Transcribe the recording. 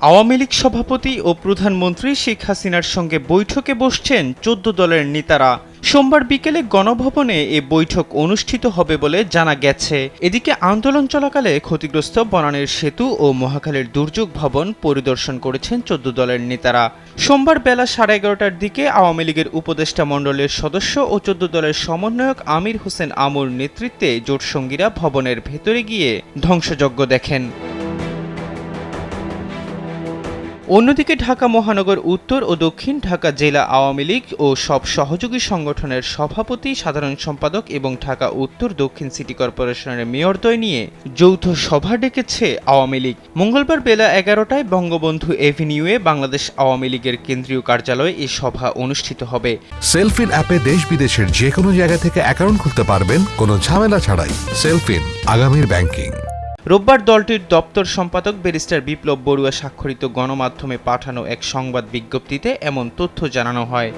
আওয়ামী লীগ সভাপতি ও প্রধানমন্ত্রী শেখ হাসিনার সঙ্গে বৈঠকে বসছেন ১৪ দলের নেতারা। সোমবার বিকেলে গণভবনে এ বৈঠক অনুষ্ঠিত হবে বলে জানা গেছে। এদিকে আন্দোলন চলাকালে ক্ষতিগ্রস্ত বনানীর সেতু ও মহাখালীর দুর্যোগ ভবন পরিদর্শন করেছেন ১৪ দলের নেতারা। সোমবার বেলা 11:30টার দিকে আওয়ামী লীগের উপদেষ্টা মণ্ডলের সদস্য ও ১৪ দলের সমন্বয়ক আমির হোসেন আমুর নেতৃত্বে জোটসঙ্গীরা ভবনের ভেতরে গিয়ে ধ্বংসযজ্ঞ দেখেন। অন্যদিকে ঢাকা মহানগর উত্তর ও দক্ষিণ ঢাকা জেলা আওয়ামী লীগ ও সব সহযোগী সংগঠনের সভাপতি, সাধারণ সম্পাদক এবং ঢাকা উত্তর দক্ষিণ সিটি কর্পোরেশনের মেয়রদ্বয় নিয়ে যৌথ সভা ডেকেছে আওয়ামী লীগ। মঙ্গলবার বেলা 11টায় বঙ্গবন্ধু এভিনিউয়ে বাংলাদেশ আওয়ামী লীগের কেন্দ্রীয় কার্যালয়ে এই সভা অনুষ্ঠিত হবে। সেলফিন অ্যাপে দেশ বিদেশের যে কোনো জায়গা থেকে অ্যাকাউন্ট খুলতে পারবেন কোনো ঝামেলা ছাড়াই। সেলফিন, আগামীর ব্যাংকিং। রোববার দলটির দপ্তর সম্পাদক ব্যারিস্টার বিপ্লব বড়ুয়া স্বাক্ষরিত গণমাধ্যমে পাঠানো এক সংবাদ বিজ্ঞপ্তিতে এমন তথ্য জানানো হয়।